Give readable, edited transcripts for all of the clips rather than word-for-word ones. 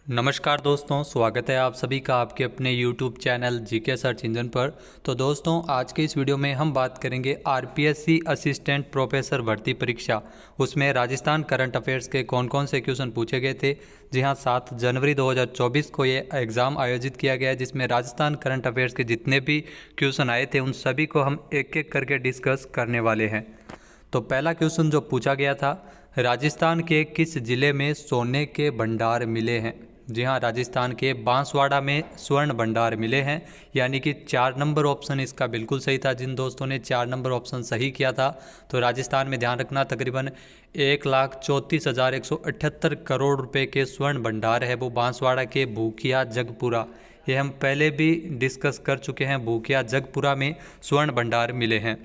नमस्कार दोस्तों, स्वागत है आप सभी का आपके अपने YouTube channel GK search engine पर। तो दोस्तों, आज के इस वीडियो में हम बात करेंगे आरपीएससी असिस्टेंट प्रोफेसर भर्ती परीक्षा। उसमें राजस्थान करंट अफेयर्स के कौन कौन से क्वेश्चन पूछे गए थे। जी हाँ, 7 जनवरी 2024 को ये एग्ज़ाम आयोजित किया गया है, जिसमें राजस्थान करंट अफेयर्स के जितने भी क्वेश्चन आए थे उन सभी को हम एक एक करके डिस्कस करने वाले हैं। तो पहला क्वेश्चन जो पूछा गया था, राजस्थान के किस ज़िले में सोने के भंडार मिले हैं। जी हाँ, राजस्थान के बांसवाड़ा में स्वर्ण भंडार मिले हैं, यानी कि 4 नंबर ऑप्शन इसका बिल्कुल सही था। जिन दोस्तों ने 4 नंबर ऑप्शन सही किया था, तो राजस्थान में ध्यान रखना तकरीबन 1,34,178 करोड़ रुपए के स्वर्ण भंडार है वो बांसवाड़ा के भूखिया जगपुरा। ये हम पहले भी डिस्कस कर चुके हैं, भूखिया जगपुरा में स्वर्ण भंडार मिले हैं।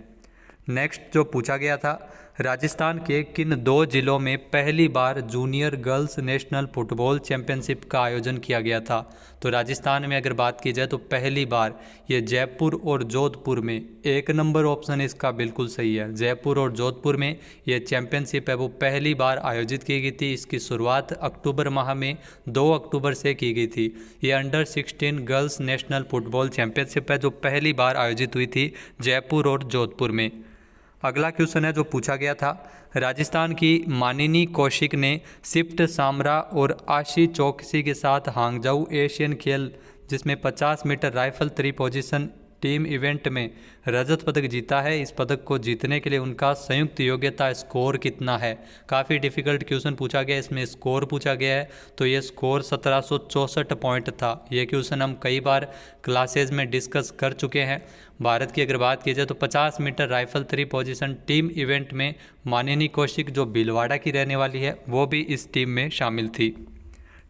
नेक्स्ट जो पूछा गया था, राजस्थान के किन 2 जिलों में पहली बार junior girls national football championship का आयोजन किया गया था। तो राजस्थान में अगर बात की जाए तो पहली बार ये जयपुर और जोधपुर में, 1 नंबर ऑप्शन इसका बिल्कुल सही है। जयपुर और जोधपुर में ये चैंपियनशिप है वो पहली बार आयोजित की गई थी। इसकी शुरुआत अक्टूबर माह में 2 अक्टूबर से की गई थी। ये under 16 girls national football championship है जो पहली बार आयोजित हुई थी जयपुर और जोधपुर में। अगला क्वेश्चन है जो पूछा गया था, राजस्थान की मानिनी कौशिक ने सिफ्ट सामरा और आशी चौकसी के साथ हांगजाऊ एशियन खेल जिसमें 50 metre rifle 3 position team event में रजत पदक जीता है। इस पदक को जीतने के लिए उनका संयुक्त योग्यता स्कोर कितना है। काफ़ी डिफिकल्ट क्वेश्चन पूछा गया, इसमें स्कोर पूछा गया है। तो ये स्कोर 1764 पॉइंट था। ये क्वेश्चन हम कई बार क्लासेज में डिस्कस कर चुके हैं। भारत की अगर बात की जाए तो 50 metre rifle 3 position team event में मानिनी कौशिक जो भीलवाड़ा की रहने वाली है वो भी इस टीम में शामिल थी।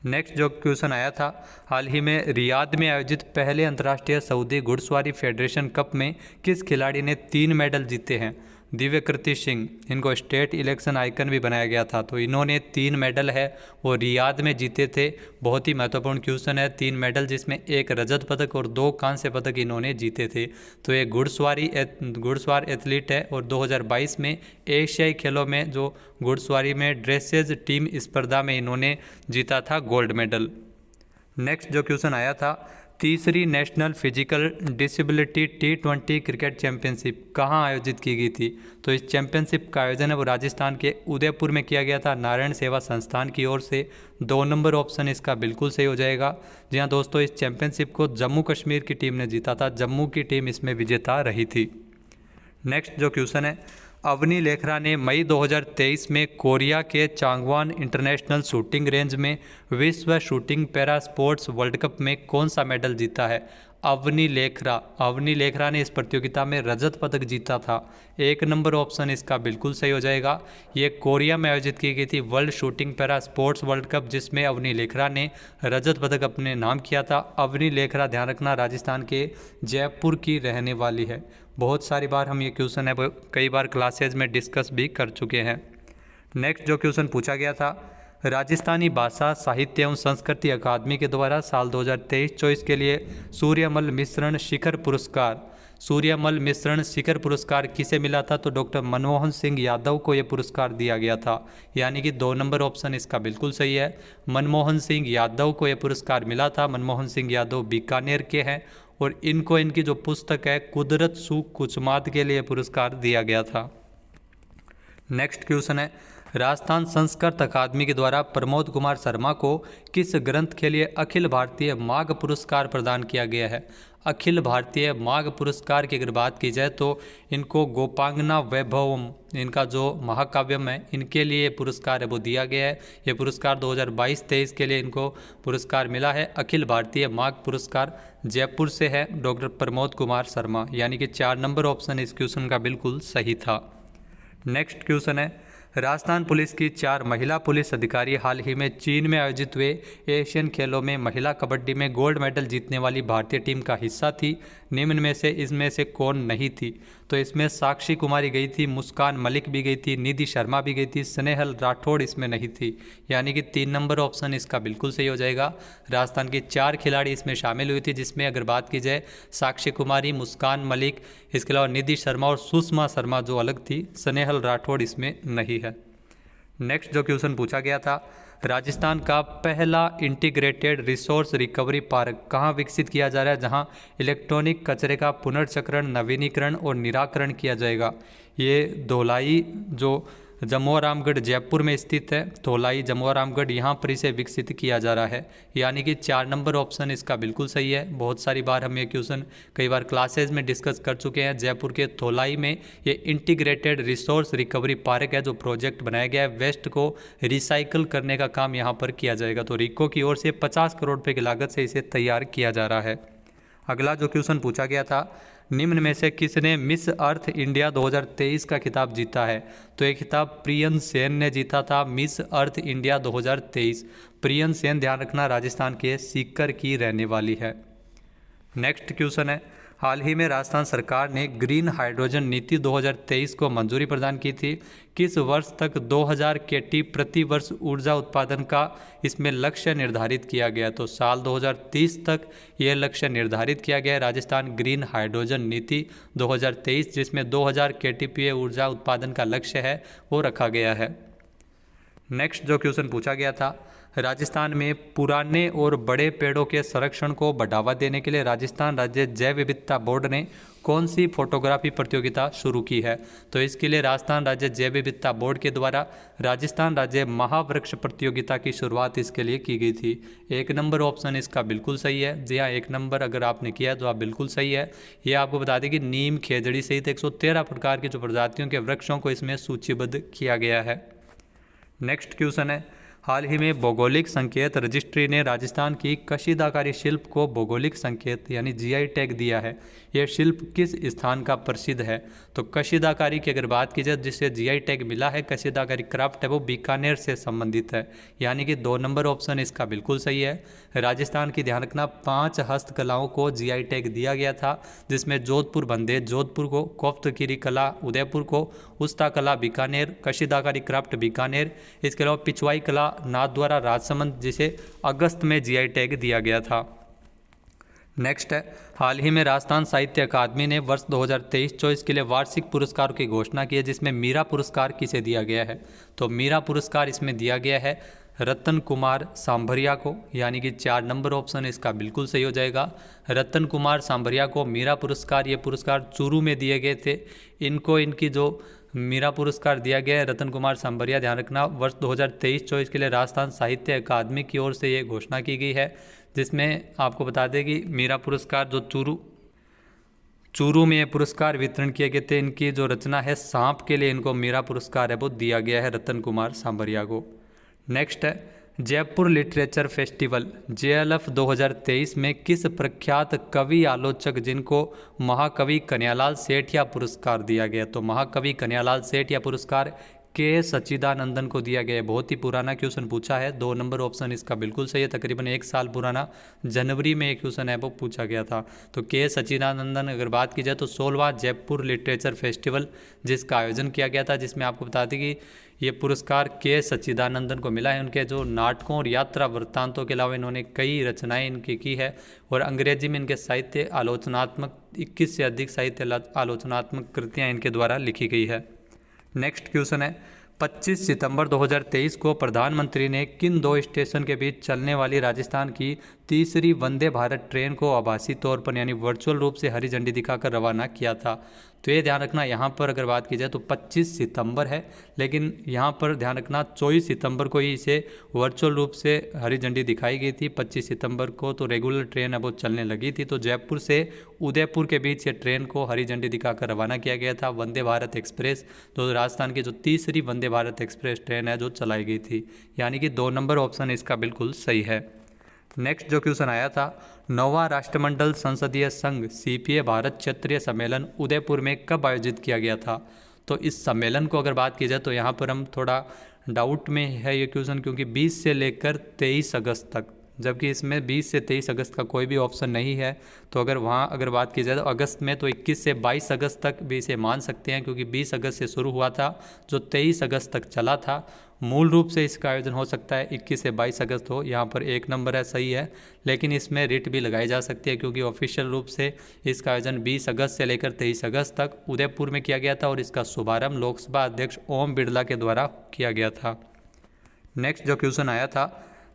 नेक्स्ट जो क्वेश्चन आया था, हाल ही में रियाद में आयोजित पहले अंतर्राष्ट्रीय सऊदी घुड़सवारी फेडरेशन कप में किस खिलाड़ी ने 3 मेडल जीते हैं। दिव्यकृति सिंह, इनको स्टेट इलेक्शन आइकन भी बनाया गया था। तो इन्होंने 3 मेडल है वो रियाद में जीते थे। बहुत ही महत्वपूर्ण क्वेश्चन है, 3 मेडल जिसमें 1 रजत पदक और 2 कांस्य पदक इन्होंने जीते थे। तो ये घुड़सवार एथलीट है और 2022 में एशियाई खेलों में जो घुड़सवारी में ड्रेसेज टीम स्पर्धा में इन्होंने जीता था गोल्ड मेडल। नेक्स्ट जो क्वेश्चन आया था, तीसरी national physical disability T20 cricket championship कहाँ आयोजित की गई थी। तो इस चैंपियनशिप का आयोजन है वो राजस्थान के उदयपुर में किया गया था, नारायण सेवा संस्थान की ओर से। 2 नंबर ऑप्शन इसका बिल्कुल सही हो जाएगा। जी हाँ दोस्तों, इस चैंपियनशिप को जम्मू कश्मीर की टीम ने जीता था, जम्मू की टीम इसमें विजेता रही थी। नेक्स्ट जो क्वेश्चन है, अवनी लेखरा ने मई 2023 में कोरिया के चांगवान इंटरनेशनल शूटिंग रेंज में विश्व shooting para sports world cup में कौन सा मेडल जीता है। अवनी लेखरा ने इस प्रतियोगिता में रजत पदक जीता था। 1 नंबर ऑप्शन इसका बिल्कुल सही हो जाएगा। ये कोरिया में आयोजित की गई थी world shooting para sports world cup, जिसमें अवनी लेखरा ने रजत पदक अपने नाम किया था। अवनी लेखरा, ध्यान रखना, राजस्थान के जयपुर की रहने वाली है। बहुत सारी बार हम ये क्वेश्चन है कई बार क्लासेज में डिस्कस भी कर चुके हैं। नेक्स्ट जो क्वेश्चन पूछा गया था, राजस्थानी भाषा साहित्य एवं संस्कृति अकादमी के द्वारा साल 2023-24 के लिए सूर्यमल मिश्रण शिखर पुरस्कार किसे मिला था। तो डॉक्टर मनमोहन सिंह यादव को यह पुरस्कार दिया गया था, यानी कि 2 नंबर ऑप्शन इसका बिल्कुल सही है। मनमोहन सिंह यादव को यह पुरस्कार मिला था। मनमोहन सिंह यादव बीकानेर के हैं और इनको इनकी जो पुस्तक है कुदरत सु कुचमाद के लिए पुरस्कार दिया गया था। नेक्स्ट क्वेश्चन है, राजस्थान संस्कृत अकादमी के द्वारा प्रमोद कुमार शर्मा को किस ग्रंथ के लिए अखिल भारतीय माघ पुरस्कार प्रदान किया गया है। अखिल भारतीय माघ पुरस्कार की अगर बात की जाए तो इनको गोपांगना वैभवम, इनका जो महाकाव्यम है, इनके लिए पुरस्कार है वो दिया गया है। ये पुरस्कार 2022-23 के लिए इनको पुरस्कार मिला है। अखिल भारतीय माघ पुरस्कार जयपुर से है, डॉक्टर प्रमोद कुमार शर्मा, यानी कि 4 नंबर ऑप्शन इस क्वेश्चन का बिल्कुल सही था। नेक्स्ट क्वेश्चन है, राजस्थान पुलिस की 4 महिला पुलिस अधिकारी हाल ही में चीन में आयोजित हुए एशियन खेलों में महिला कबड्डी में गोल्ड मेडल जीतने वाली भारतीय टीम का हिस्सा थी। निम्न में से इसमें से कौन नहीं थी। तो इसमें साक्षी कुमारी गई थी, मुस्कान मलिक भी गई थी, निधि शर्मा भी गई थी, स्नेहल राठौड़ इसमें नहीं थी, यानी कि 3 नंबर ऑप्शन इसका बिल्कुल सही हो जाएगा। राजस्थान की 4 खिलाड़ी इसमें शामिल हुई थी, जिसमें अगर बात की जाए साक्षी कुमारी, मुस्कान मलिक, इसके अलावा निधि शर्मा और सुषमा शर्मा जो अलग थी, स्नेहल राठौड़ इसमें नहीं है। नेक्स्ट जो क्वेश्चन पूछा गया था, राजस्थान का पहला इंटीग्रेटेड रिसोर्स रिकवरी पार्क कहाँ विकसित किया जा रहा है, जहाँ इलेक्ट्रॉनिक कचरे का पुनर्चक्रण, नवीनीकरण और निराकरण किया जाएगा। ये धौलाई जो जम्मू और रामगढ़ जयपुर में स्थित है, धौलाई जम्मू और रामगढ़, यहाँ पर इसे विकसित किया जा रहा है। यानी कि 4 नंबर ऑप्शन इसका बिल्कुल सही है। बहुत सारी बार हम ये क्वेश्चन कई बार क्लासेज में डिस्कस कर चुके हैं। जयपुर के धौलाई में ये इंटीग्रेटेड रिसोर्स रिकवरी पार्क है, जो प्रोजेक्ट बनाया गया है। वेस्ट को रिसाइकल करने का काम यहाँ पर किया जाएगा। तो रिको की ओर से 50 करोड़ रुपये की लागत से इसे तैयार किया जा रहा है। अगला जो क्वेश्चन पूछा गया था, निम्न में से किसने मिस अर्थ इंडिया 2023 का खिताब जीता है? तो ये खिताब प्रियन सेन ने जीता था, Miss Earth India 2023। Prion Sen, ध्यान रखना, राजस्थान के सीकर की रहने वाली है। नेक्स्ट क्वेश्चन है, हाल ही में राजस्थान सरकार ने ग्रीन हाइड्रोजन नीति 2023 को मंजूरी प्रदान की थी। किस वर्ष तक 2000 केटी प्रति वर्ष ऊर्जा उत्पादन का इसमें लक्ष्य निर्धारित किया गया? तो साल 2030 तक यह लक्ष्य निर्धारित किया गया है। राजस्थान ग्रीन हाइड्रोजन नीति 2023, जिसमें 2000 केटीपीए ऊर्जा उत्पादन का लक्ष्य है, वो रखा गया है। नेक्स्ट जो क्वेश्चन पूछा गया था, राजस्थान में पुराने और बड़े पेड़ों के संरक्षण को बढ़ावा देने के लिए राजस्थान राज्य जैव विविधता बोर्ड ने कौन सी फोटोग्राफी प्रतियोगिता शुरू की है? तो इसके लिए राजस्थान राज्य जैव विविधता बोर्ड के द्वारा राजस्थान राज्य महावृक्ष प्रतियोगिता की शुरुआत इसके लिए की गई थी। 1 नंबर ऑप्शन इसका बिल्कुल सही है। जी हाँ, 1 नंबर अगर आपने किया है तो आप बिल्कुल सही है। ये आपको बता दें कि नीम, खेजड़ी सहित 113 प्रकार की जो प्रजातियों के वृक्षों को इसमें सूचीबद्ध किया गया है। नेक्स्ट क्वेश्चन है, हाल ही में भौगोलिक संकेत रजिस्ट्री ने राजस्थान की कशीदाकारी शिल्प को भौगोलिक संकेत यानी जीआई टैग दिया है। यह शिल्प किस स्थान का प्रसिद्ध है? तो कशीदाकारी की अगर बात की जाए, जिसे जीआई टैग मिला है, कशीदाकारी क्राफ्ट है, वो बीकानेर से संबंधित है। यानी कि 2 नंबर ऑप्शन इसका बिल्कुल सही है। राजस्थान की, ध्यान रखना, 5 हस्तकलाओं को जीआई टैग दिया गया था, जिसमें जोधपुर बंदेज जोधपुर को, कोफ्तगिरी कला उदयपुर को, उस्ता कला बीकानेर, कशीदाकारी क्राफ्ट बीकानेर, इसके अलावा पिछवाई कला नाथद्वारा राजसमंद, जिसे अगस्त में जीआई टैग दिया गया था। नेक्स्ट है, हाल ही में राजस्थान साहित्य अकादमी ने वर्ष 2023-24 के लिए वार्षिक पुरस्कारों की घोषणा की है, जिसमें मीरा पुरस्कार किसे दिया गया है? तो मीरा पुरस्कार इसमें दिया गया है रतन कुमार सांभरिया को। यानी कि 4 नंबर ऑप्शन इसका बिल्कुल सही हो जाएगा। रतन कुमार सांभरिया को मीरा पुरस्कार, ये पुरस्कार चूरू में दिए गए थे। इनको इनकी जो मीरा पुरस्कार दिया गया है रतन कुमार सांभरिया, ध्यान रखना, वर्ष 2023-24 के लिए राजस्थान साहित्य अकादमी की ओर से ये घोषणा की गई है, जिसमें आपको बता दें कि मीरा पुरस्कार जो चूरू में ये पुरस्कार वितरण किए गए थे। इनकी जो रचना है सांप के लिए इनको मीरा पुरस्कार है वो दिया गया है रतन कुमार सांभरिया को। नेक्स्ट है, जयपुर लिटरेचर फेस्टिवल JLF 2023 में किस प्रख्यात कवि आलोचक जिनको महाकवि कन्हैयालाल सेठिया पुरस्कार दिया गया? तो महाकवि कन्हैयालाल सेठिया पुरस्कार के सच्चिदानंदन को दिया गया है। बहुत ही पुराना क्वेश्चन पूछा है। 2 नंबर ऑप्शन इसका बिल्कुल सही है। तकरीबन 1 साल पुराना, जनवरी में एक क्वेश्चन है वो पूछा गया था। तो के सच्चिदानंदन अगर बात की जाए तो 16वां जयपुर लिटरेचर फेस्टिवल जिसका आयोजन किया गया था, जिसमें आपको बता दें कि ये पुरस्कार के सच्चिदानंदन को मिला है। उनके जो नाटकों और यात्रा वृत्तांतों के अलावा इन्होंने कई रचनाएं इनकी की है, और अंग्रेजी में इनके साहित्य आलोचनात्मक 21 से अधिक साहित्य आलोचनात्मक कृतियाँ इनके द्वारा लिखी गई है। नेक्स्ट क्वेश्चन है, 25 सितंबर 2023 को प्रधानमंत्री ने किन 2 स्टेशन के बीच चलने वाली राजस्थान की तीसरी वंदे भारत ट्रेन को आभासी तौर पर यानी वर्चुअल रूप से हरी झंडी दिखाकर रवाना किया था? तो ये ध्यान रखना, यहाँ पर अगर बात की जाए तो 25 सितंबर है, लेकिन यहाँ पर ध्यान रखना 24 सितंबर को ही इसे वर्चुअल रूप से हरी झंडी दिखाई गई थी। 25 सितंबर को तो रेगुलर ट्रेन अब वो चलने लगी थी। तो जयपुर से उदयपुर के बीच ये ट्रेन को हरी झंडी दिखाकर रवाना किया गया था, वंदे भारत एक्सप्रेस। तो राजस्थान की जो तीसरी वंदे भारत एक्सप्रेस ट्रेन है जो चलाई गई थी। यानी कि 2 नंबर ऑप्शन इसका बिल्कुल सही है। नेक्स्ट जो क्वेश्चन आया था, 9वां राष्ट्रमंडल संसदीय संघ CPA भारत क्षेत्रीय सम्मेलन उदयपुर में कब आयोजित किया गया था? तो इस सम्मेलन को अगर बात की जाए तो यहाँ पर हम थोड़ा डाउट में है ये क्वेश्चन, क्योंकि 20 से लेकर 23 अगस्त तक, जबकि इसमें 20 से 23 अगस्त का कोई भी ऑप्शन नहीं है। तो अगर वहाँ अगर बात की जाए तो अगस्त में, तो 21 से 22 अगस्त तक भी इसे मान सकते हैं, क्योंकि 20 अगस्त से शुरू हुआ था जो 23 अगस्त तक चला था। मूल रूप से इसका आयोजन हो सकता है 21 से 22 अगस्त हो। यहाँ पर 1 नंबर है, सही है, लेकिन इसमें रिट भी लगाई जा सकती है, क्योंकि ऑफिशियल रूप से इसका आयोजन 20 अगस्त से लेकर 23 अगस्त तक उदयपुर में किया गया था, और इसका शुभारंभ लोकसभा अध्यक्ष ओम बिरला के द्वारा किया गया था। नेक्स्ट जो क्वेश्चन आया था,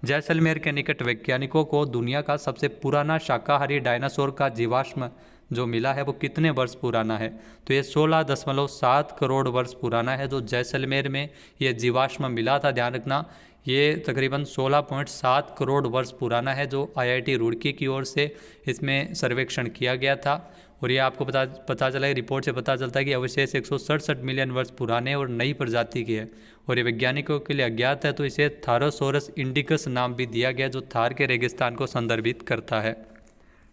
जैसलमेर के निकट वैज्ञानिकों को दुनिया का सबसे पुराना शाकाहारी डायनासोर का जीवाश्म जो मिला है वो कितने वर्ष पुराना है? तो ये 16.7 करोड़ वर्ष पुराना है। जो जैसलमेर में ये जीवाश्म मिला था, ध्यान रखना, ये तकरीबन 16.7 करोड़ वर्ष पुराना है, जो IIT रुड़की की ओर से इसमें सर्वेक्षण किया गया था। और ये आपको पता चला, रिपोर्ट से पता चलता है कि अवशेष 167 मिलियन वर्ष पुराने और नई प्रजाति की है और ये वैज्ञानिकों के लिए अज्ञात है। तो इसे थारोसोरस इंडिकस नाम भी दिया गया, जो थार के रेगिस्तान को संदर्भित करता है।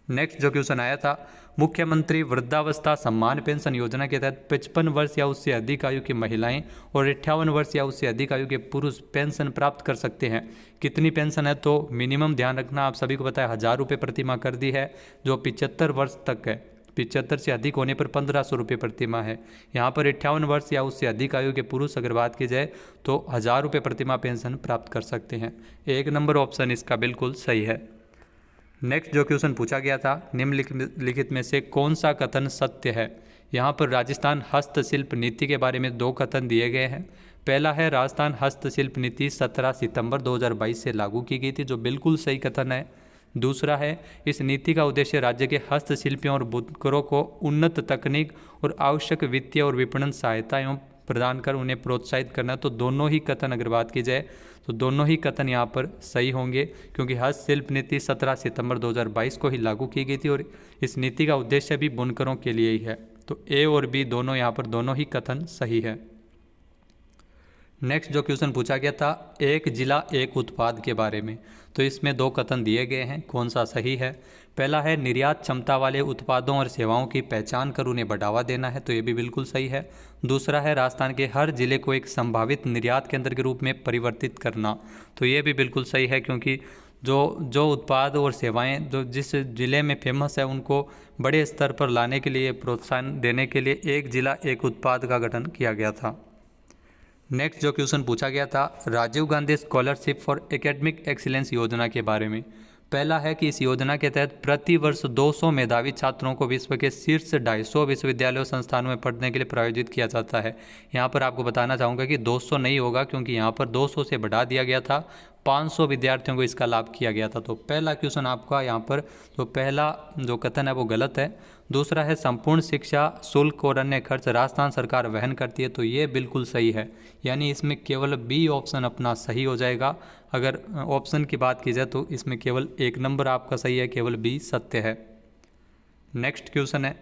नेक्स्ट जो क्वेश्चन आया था, मुख्यमंत्री वृद्धावस्था सम्मान पेंशन योजना के तहत 55 वर्ष या उससे अधिक आयु की महिलाएं और 58 वर्ष या उससे अधिक आयु के पुरुष पेंशन प्राप्त कर सकते हैं। कितनी पेंशन है? तो मिनिमम ध्यान रखना, आप सभी को पता है 1000 रुपये प्रतिमाह कर दी है, जो 75 वर्ष तक है। 75 से अधिक होने पर 1500 रुपये प्रतिमाह है। यहाँ पर 58 वर्ष या उससे अधिक आयु के पुरुष अगर बात की जाए तो 1000 रुपये प्रतिमाह पेंशन प्राप्त कर सकते हैं। 1 नंबर ऑप्शन इसका बिल्कुल सही है। नेक्स्ट जो क्वेश्चन पूछा गया था, निम्नलिखित में से कौन सा कथन सत्य है? यहाँ पर राजस्थान हस्तशिल्प नीति के बारे में 2 कथन दिए गए हैं। पहला है, राजस्थान हस्तशिल्प नीति 17 सितंबर 2022 से लागू की गई थी, जो बिल्कुल सही कथन है। दूसरा है, इस नीति का उद्देश्य राज्य के हस्तशिल्पियों और बुनकरों को उन्नत तकनीक और आवश्यक वित्तीय और विपणन सहायता एवं प्रदान कर उन्हें प्रोत्साहित करना। तो दोनों ही कथन अगर बात की जाए तो दोनों ही कथन यहाँ पर सही होंगे, क्योंकि हस्तशिल्प नीति 17 सितंबर 2022 को ही लागू की गई थी और इस नीति का उद्देश्य भी बुनकरों के लिए ही है। तो ए और बी दोनों यहाँ पर दोनों ही कथन सही है। नेक्स्ट जो क्वेश्चन पूछा गया था, एक जिला एक उत्पाद के बारे में, तो इसमें 2 कथन दिए गए हैं, कौन सा सही है? पहला है, निर्यात क्षमता वाले उत्पादों और सेवाओं की पहचान कर उन्हें बढ़ावा देना है, तो ये भी बिल्कुल सही है। दूसरा है, राजस्थान के हर जिले को एक संभावित निर्यात केंद्र के रूप में परिवर्तित करना, तो ये भी बिल्कुल सही है, क्योंकि जो उत्पाद और सेवाएं जो जिस ज़िले में फेमस है उनको बड़े स्तर पर लाने के लिए, प्रोत्साहन देने के लिए एक जिला एक उत्पाद का गठन किया गया था। नेक्स्ट जो क्वेश्चन पूछा गया था, Rajiv Gandhi scholarship for academic excellence योजना के बारे में। पहला है कि इस योजना के तहत प्रति वर्ष 200 मेधावी छात्रों को विश्व के शीर्ष 250 विश्वविद्यालयों संस्थानों में पढ़ने के लिए प्रायोजित किया जाता है। यहाँ पर आपको बताना चाहूँगा कि 200 नहीं होगा, क्योंकि यहाँ पर 200 से बढ़ा दिया गया था, 500 विद्यार्थियों को इसका लाभ किया गया था। तो पहला क्वेश्चन आपका यहाँ पर, तो पहला जो कथन है वो गलत है। दूसरा है, संपूर्ण शिक्षा शुल्क और अन्य खर्च राजस्थान सरकार वहन करती है, तो ये बिल्कुल सही है, यानी इसमें केवल बी ऑप्शन अपना सही हो जाएगा। अगर ऑप्शन की बात की जाए तो इसमें केवल 1 नंबर आपका सही है, केवल बी सत्य है। नेक्स्ट क्वेश्चन है,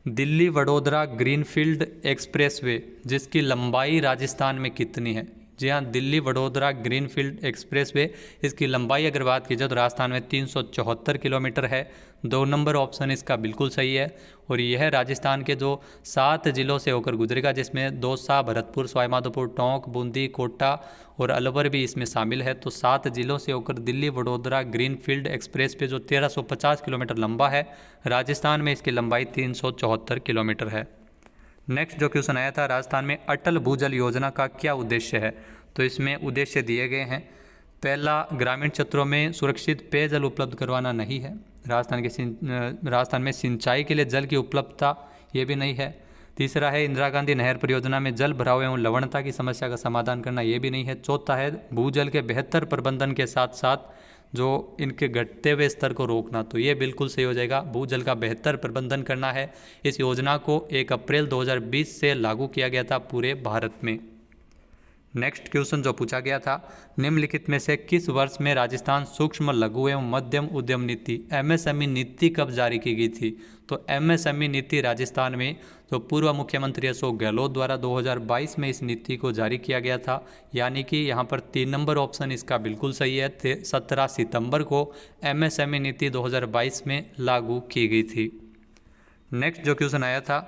दिल्ली वडोदरा ग्रीनफील्ड एक्सप्रेसवे जिसकी लंबाई राजस्थान में कितनी है? जी हाँ, दिल्ली वडोदरा ग्रीनफील्ड एक्सप्रेसवे, इसकी लंबाई अगर बात की जाए तो राजस्थान में 374 किलोमीटर है। 2 नंबर ऑप्शन इसका बिल्कुल सही है और यह राजस्थान के जो 7 जिलों से होकर गुजरेगा, जिसमें दौसा, भरतपुर, सवाईमाधोपुर, टोंक, बूंदी, कोटा और अलवर भी इसमें शामिल है। तो 7 जिलों से होकर दिल्ली वडोदरा ग्रीनफील्ड एक्सप्रेसवे जो 1350 किलोमीटर लंबा है, राजस्थान में इसकी लंबाई 374 किलोमीटर है। नेक्स्ट जो क्वेश्चन आया था, राजस्थान में अटल भूजल योजना का क्या उद्देश्य है? तो इसमें उद्देश्य दिए गए हैं। पहला, ग्रामीण क्षेत्रों में सुरक्षित पेयजल उपलब्ध करवाना नहीं है। राजस्थान में सिंचाई के लिए जल की उपलब्धता, ये भी नहीं है। तीसरा है, इंदिरा गांधी नहर परियोजना में जल भराव एवं लवणता की समस्या का समाधान करना, ये भी नहीं है। चौथा है, भूजल के बेहतर प्रबंधन के साथ साथ जो इनके घटते हुए स्तर को रोकना, तो ये बिल्कुल सही हो जाएगा। भूजल का बेहतर प्रबंधन करना है। इस योजना को 1 अप्रैल 2020 से लागू किया गया था पूरे भारत में। नेक्स्ट क्वेश्चन जो पूछा गया था, निम्नलिखित में से किस वर्ष में राजस्थान सूक्ष्म लघु एवं मध्यम उद्यम नीति MSME नीति कब जारी की गई थी? तो MSME नीति राजस्थान में तो पूर्व मुख्यमंत्री अशोक गहलोत द्वारा 2022 में इस नीति को जारी किया गया था, यानी कि यहाँ पर 3 नंबर ऑप्शन इसका बिल्कुल सही है। 17 सितंबर को MSME नीति 2022 में लागू की गई थी। नेक्स्ट जो क्वेश्चन आया था,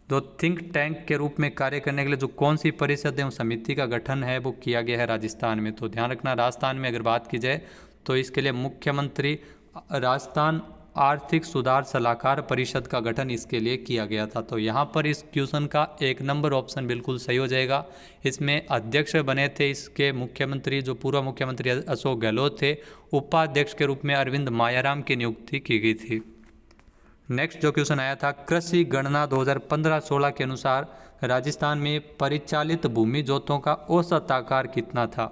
तो थिंक टैंक के रूप में कार्य करने के लिए जो कौन सी परिषद एवं समिति का गठन है वो किया गया है राजस्थान में? तो ध्यान रखना, राजस्थान में अगर बात की जाए तो इसके लिए मुख्यमंत्री राजस्थान आर्थिक सुधार सलाहकार परिषद का गठन इसके लिए किया गया था। तो यहाँ पर इस क्वेश्चन का 1 नंबर ऑप्शन बिल्कुल सही हो जाएगा। इसमें अध्यक्ष बने थे इसके मुख्यमंत्री, जो पूर्व मुख्यमंत्री अशोक गहलोत थे। उपाध्यक्ष के रूप में अरविंद मायाराम की नियुक्ति की गई थी। नेक्स्ट जो क्वेश्चन आया था, कृषि गणना 2015-16 के अनुसार राजस्थान में परिचालित भूमि जोतों का औसत आकार कितना था?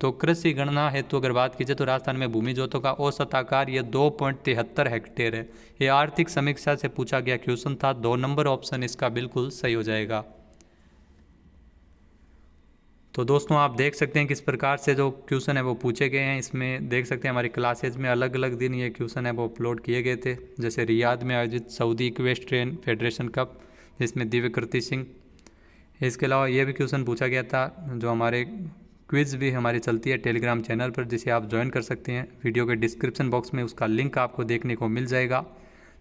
तो कृषि गणना हेतु अगर बात कीजिए तो राजस्थान में भूमि जोतों का औसत आकार ये 2.73 हेक्टेयर है। ये आर्थिक समीक्षा से पूछा गया क्वेश्चन था। 2 नंबर ऑप्शन इसका बिल्कुल सही हो जाएगा। तो दोस्तों आप देख सकते हैं किस प्रकार से जो क्वेश्चन है वो पूछे गए हैं। इसमें देख सकते हैं हमारी क्लासेज में अलग अलग दिन ये क्वेश्चन है वो अपलोड किए गए थे। जैसे रियाद में आयोजित सऊदी इक्वेस्ट्रियन फेडरेशन कप, जिसमें दिव्यकृति सिंह। इसके अलावा ये भी क्वेश्चन पूछा गया था। जो हमारे क्विज़ भी हमारी चलती है टेलीग्राम चैनल पर, जिसे आप ज्वाइन कर सकते हैं। वीडियो के डिस्क्रिप्शन बॉक्स में उसका लिंक आपको देखने को मिल जाएगा।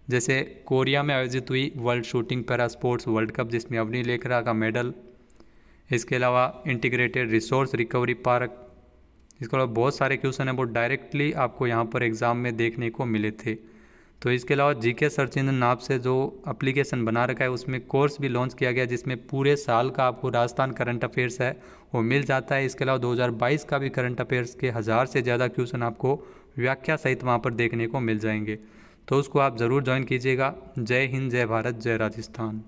जैसे कोरिया में आयोजित हुई world shooting para sports world cup, जिसमें अवनी लेखरा का मेडल। इसके अलावा इंटीग्रेटेड रिसोर्स रिकवरी पार्क। इसके अलावा बहुत सारे क्वेश्चन हैं वो डायरेक्टली आपको यहाँ पर एग्ज़ाम में देखने को मिले थे। तो इसके अलावा जीके सर्च इंजन नाम से जो एप्लीकेशन बना रखा है उसमें कोर्स भी लॉन्च किया गया, जिसमें पूरे साल का आपको राजस्थान करंट अफेयर्स है वो मिल जाता है। इसके अलावा 2022 का भी करंट अफेयर्स के 1000 से ज़्यादा क्वेश्चन आपको व्याख्या सहित वहाँ पर देखने को मिल जाएंगे। तो उसको आप ज़रूर ज्वाइन कीजिएगा। जय हिंद, जय भारत, जय राजस्थान।